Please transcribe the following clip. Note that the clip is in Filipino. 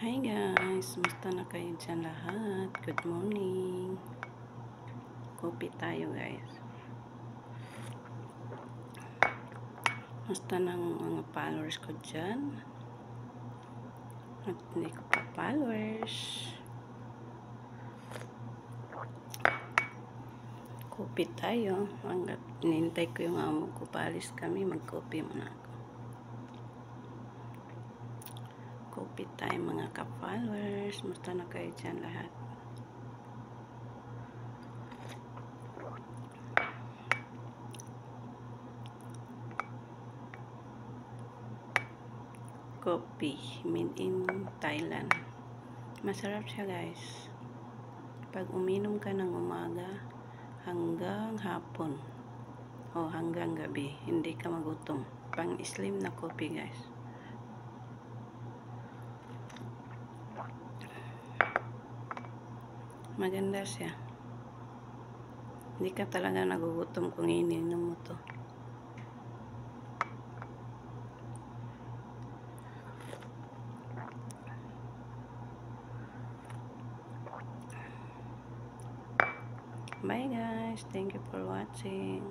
Hi guys, musta na kayo dyan lahat? Good morning. Kopi tayo guys. Musta ng mga followers ko dyan? At hindi ko pa followers. Kopi tayo. Hanggat inintay ko yung amo ko, paalis kami, magkopi muna ako. Kopi tayo mga ka-followers. Musta na kayo dyan lahat? Coffee made in Thailand. Masarap siya guys. Pag uminom ka ng umaga hanggang hapon o hanggang gabi, hindi ka magutom. Pang slim na coffee guys. Maganda siya. Hindi ka talaga nagugutom kung ininom mo to. Bye guys. Thank you for watching.